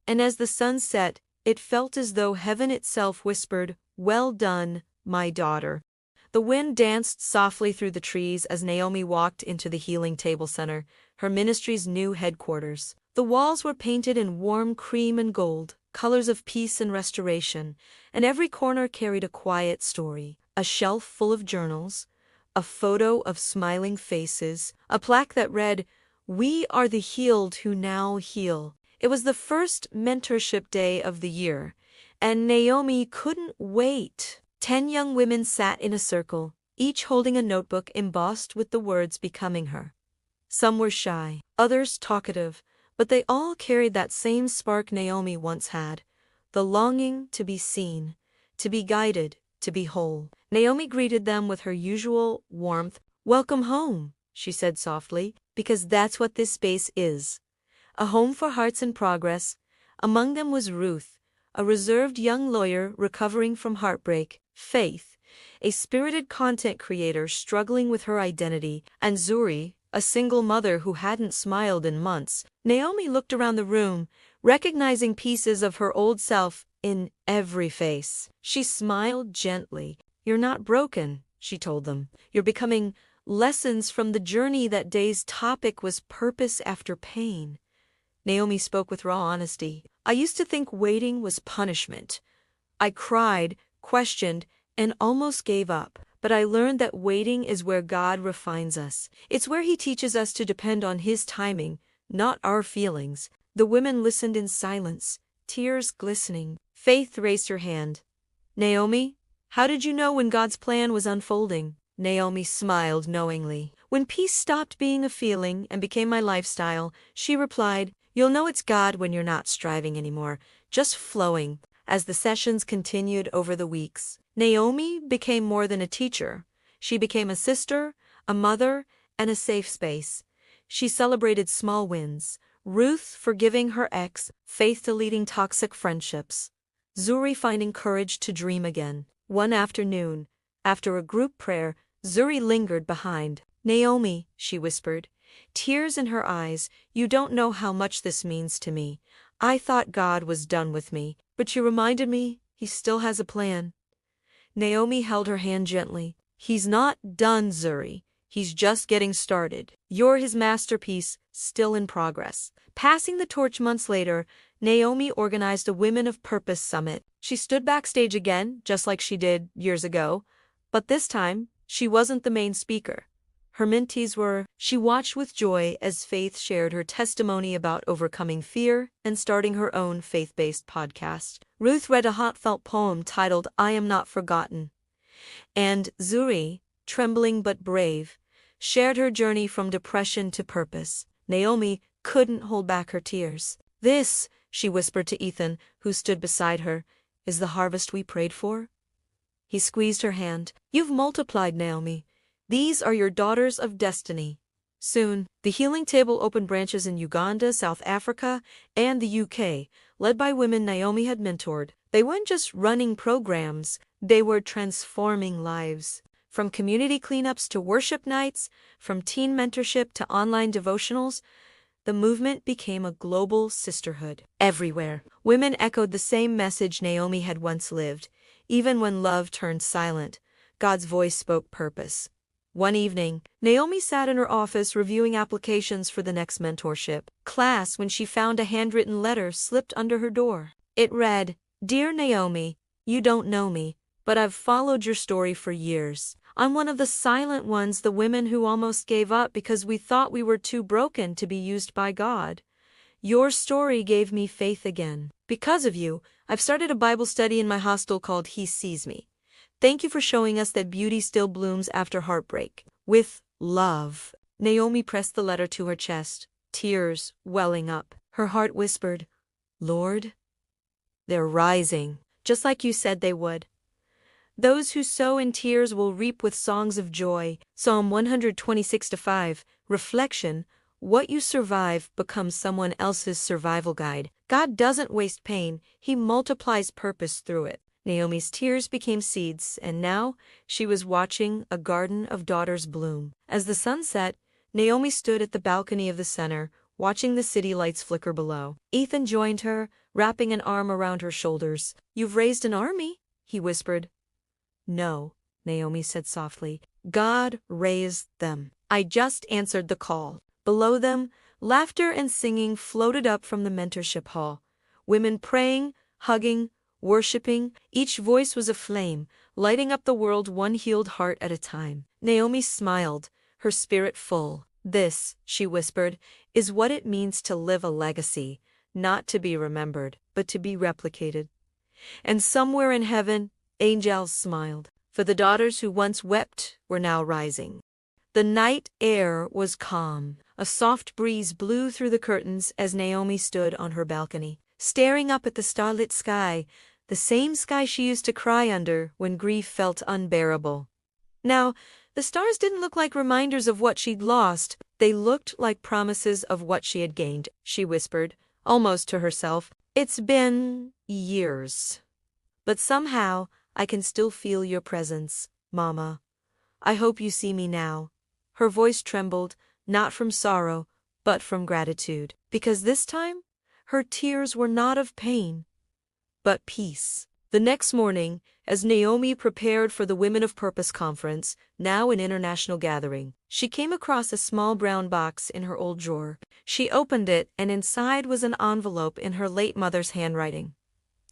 And as the sun set, it felt as though heaven itself whispered, "Well done, my daughter." The wind danced softly through the trees as Naomi walked into the Healing Table Center, her ministry's new headquarters. The walls were painted in warm cream and gold, colors of peace and restoration, and every corner carried a quiet story. A shelf full of journals, a photo of smiling faces, a plaque that read, "We are the healed who now heal." It was the first mentorship day of the year, and Naomi couldn't wait. 10 young women sat in a circle, each holding a notebook embossed with the words becoming her. Some were shy, others talkative, but they all carried that same spark Naomi once had, the longing to be seen, to be guided, to be whole. Naomi greeted them with her usual warmth. "Welcome home," she said softly, "because that's what this space is. A home for hearts in progress." Among them was Ruth, a reserved young lawyer recovering from heartbreak, Faith, a spirited content creator struggling with her identity, and Zuri, a single mother who hadn't smiled in months. Naomi looked around the room, recognizing pieces of her old self in every face. She smiled gently. "You're not broken," she told them. You're becoming lessons from the journey. That day's topic was purpose after pain. Naomi spoke with raw honesty. I used to think waiting was punishment. I cried, questioned, and almost gave up. But I learned that waiting is where God refines us. It's where He teaches us to depend on His timing, not our feelings. The women listened in silence, tears glistening. Faith raised her hand. Naomi, how did you know when God's plan was unfolding? Naomi smiled knowingly. When peace stopped being a feeling and became my lifestyle, she replied, you'll know it's God when you're not striving anymore, just flowing. As the sessions continued over the weeks, Naomi became more than a teacher. She became a sister, a mother, and a safe space. She celebrated small wins. Ruth forgiving her ex, Faith deleting toxic friendships, Zuri finding courage to dream again. One afternoon, after a group prayer, Zuri lingered behind. Naomi, she whispered, tears in her eyes, you don't know how much this means to me. I thought God was done with me, but you reminded me He still has a plan. Naomi held her hand gently. He's not done, Zuri. He's just getting started. You're His masterpiece, still in progress. Passing the torch months later, Naomi organized a Women of Purpose summit. She stood backstage again, just like she did years ago, but this time, she wasn't the main speaker. Her mentees were. She watched with joy as Faith shared her testimony about overcoming fear and starting her own faith-based podcast. Ruth read a heartfelt poem titled I Am Not Forgotten. And Zuri, trembling but brave, shared her journey from depression to purpose. Naomi couldn't hold back her tears. This, she whispered to Ethan, who stood beside her, is the harvest we prayed for? He squeezed her hand. You've multiplied, Naomi. These are your daughters of destiny. Soon, the Healing Table opened branches in Uganda, South Africa, and the UK, led by women Naomi had mentored. They weren't just running programs, they were transforming lives. From community cleanups to worship nights, from teen mentorship to online devotionals, the movement became a global sisterhood. Everywhere, women echoed the same message Naomi had once lived. Even when love turned silent, God's voice spoke purpose. One evening, Naomi sat in her office reviewing applications for the next mentorship class when she found a handwritten letter slipped under her door. It read, Dear Naomi, you don't know me, but I've followed your story for years. I'm one of the silent ones, the women who almost gave up because we thought we were too broken to be used by God. Your story gave me faith again. Because of you, I've started a Bible study in my hostel called He Sees Me. Thank you for showing us that beauty still blooms after heartbreak. With love. Naomi pressed the letter to her chest, tears welling up. Her heart whispered, Lord, they're rising, just like you said they would. Those who sow in tears will reap with songs of joy. Psalm 126:5. Reflection. What you survive becomes someone else's survival guide. God doesn't waste pain, He multiplies purpose through it. Naomi's tears became seeds, and now she was watching a garden of daughters bloom. As the sun set, Naomi stood at the balcony of the center, watching the city lights flicker below. Ethan joined her, wrapping an arm around her shoulders. You've raised an army, he whispered. No, Naomi said softly. God raised them. I just answered the call. Below them, laughter and singing floated up from the mentorship hall. Women praying, hugging, worshipping, each voice was a flame, lighting up the world one healed heart at a time. Naomi smiled, her spirit full. This, she whispered, is what it means to live a legacy, not to be remembered, but to be replicated. And somewhere in heaven, angels smiled, for the daughters who once wept were now rising. The night air was calm. A soft breeze blew through the curtains as Naomi stood on her balcony, staring up at the starlit sky, the same sky she used to cry under when grief felt unbearable. Now, the stars didn't look like reminders of what she'd lost, they looked like promises of what she had gained, she whispered, almost to herself. It's been years. But somehow, I can still feel your presence, Mama. I hope you see me now. Her voice trembled, not from sorrow, but from gratitude, because this time, her tears were not of pain, but peace. The next morning, As Naomi prepared for the Women of Purpose conference, now an international gathering, she came across a small brown box in her old drawer. She opened it, and inside was an envelope in her late mother's handwriting.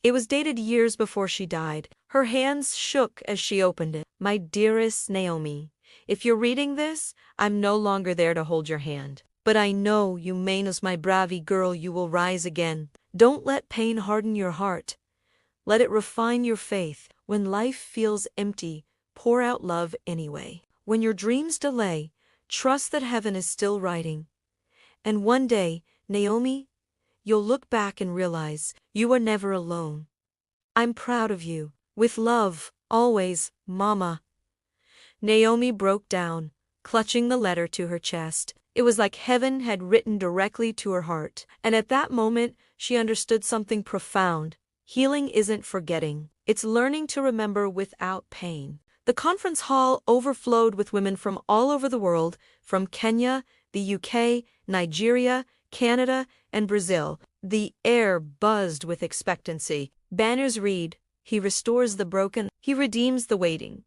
It was dated years before she died. Her hands shook as she opened it. "My dearest Naomi, if you're reading this, I'm no longer there to hold your hand. But I know you menos my bravi girl, you will rise again. Don't let pain harden your heart. Let it refine your faith. When life feels empty, pour out love anyway. When your dreams delay, trust that heaven is still writing. And one day, Naomi, you'll look back and realize you are never alone. I'm proud of you. With love, always, Mama." Naomi broke down, clutching the letter to her chest. It was like heaven had written directly to her heart. And at that moment, she understood something profound. Healing isn't forgetting. It's learning to remember without pain. The conference hall overflowed with women from all over the world, from Kenya, the UK, Nigeria, Canada, and Brazil. The air buzzed with expectancy. Banners read, "He restores the broken, he redeems the waiting."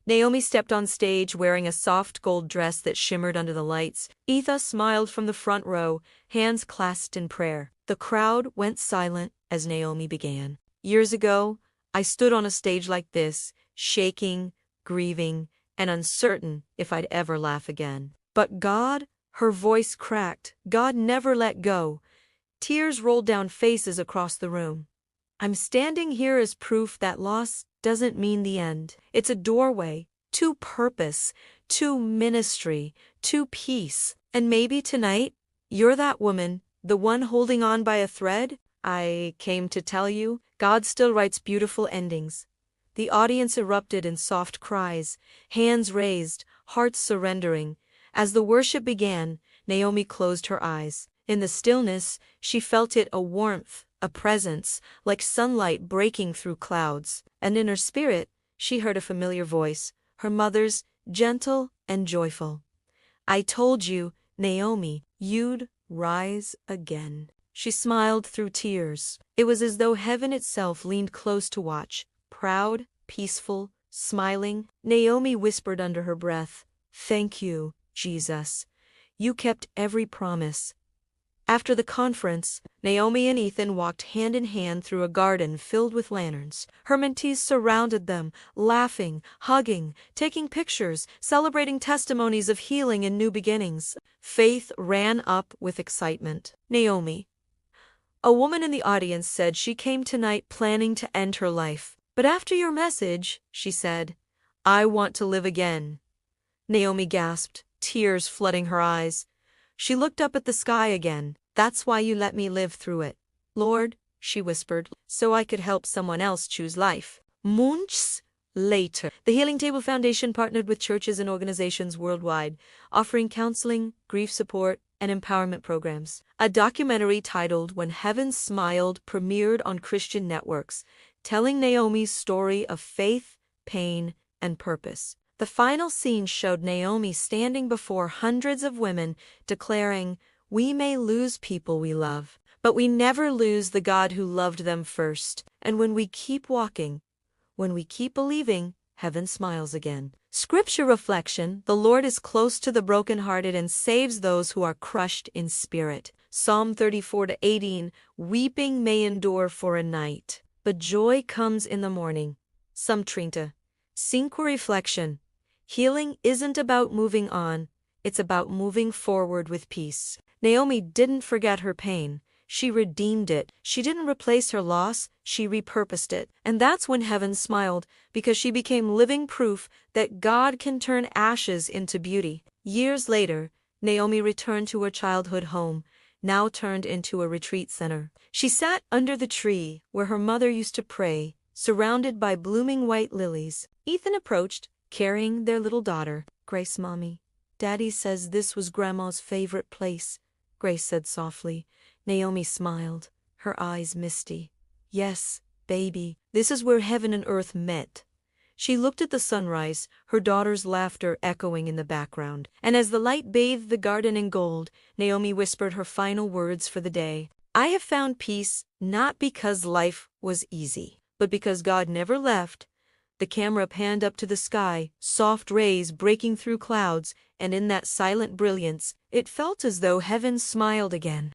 Naomi stepped on stage wearing a soft gold dress that shimmered under the lights. Etha smiled from the front row, hands clasped in prayer. The crowd went silent as Naomi began. "Years ago, I stood on a stage like this, shaking, grieving, and uncertain if I'd ever laugh again. But God," her voice cracked, "God never let go." Tears rolled down faces across the room. "I'm standing here as proof that loss doesn't mean the end. It's a doorway to purpose, to ministry, to peace. And maybe tonight, you're that woman, the one holding on by a thread. I came to tell you, God still writes beautiful endings." The audience erupted in soft cries, hands raised, hearts surrendering. As the worship began, Naomi closed her eyes. In the stillness, she felt it, a warmth, a presence, like sunlight breaking through clouds. And in her spirit, she heard a familiar voice, her mother's, gentle and joyful. "I told you, Naomi, you'd rise again." She smiled through tears. It was as though heaven itself leaned close to watch, proud, peaceful, smiling. Naomi whispered under her breath, "Thank you, Jesus. You kept every promise." After the conference, Naomi and Ethan walked hand in hand through a garden filled with lanterns. Her mentees surrounded them, laughing, hugging, taking pictures, celebrating testimonies of healing and new beginnings. Faith ran up with excitement. "Naomi," a woman in the audience said, "she came tonight planning to end her life. But after your message," she said, "I want to live again." Naomi gasped, tears flooding her eyes. She looked up at the sky again. "That's why you let me live through it, Lord," she whispered, "so I could help someone else choose life." Months later, the Healing Table Foundation partnered with churches and organizations worldwide, offering counseling, grief support, and empowerment programs. A documentary titled "When Heaven Smiled" premiered on Christian networks, telling Naomi's story of faith, pain, and purpose. The final scene showed Naomi standing before hundreds of women, declaring, "We may lose people we love, but we never lose the God who loved them first. And when we keep walking, when we keep believing, heaven smiles again." Scripture reflection: the Lord is close to the brokenhearted and saves those who are crushed in spirit. Psalm 34-18, "Weeping may endure for a night, but joy comes in the morning." Psalm 5 reflection: healing isn't about moving on, it's about moving forward with peace. Naomi didn't forget her pain. She redeemed it. She didn't replace her loss, she repurposed it. And that's when heaven smiled, because she became living proof that God can turn ashes into beauty. Years later, Naomi returned to her childhood home, now turned into a retreat center. She sat under the tree where her mother used to pray, surrounded by blooming white lilies. Ethan approached, carrying their little daughter. "Grace, Mommy, Daddy says this was Grandma's favorite place," Grace said softly. Naomi smiled, her eyes misty. "Yes, baby, this is where heaven and earth met." She looked at the sunrise, her daughter's laughter echoing in the background. And as the light bathed the garden in gold, Naomi whispered her final words for the day. "I have found peace not because life was easy, but because God never left, The camera panned up to the sky, soft rays breaking through clouds, and in that silent brilliance, it felt as though heaven smiled again.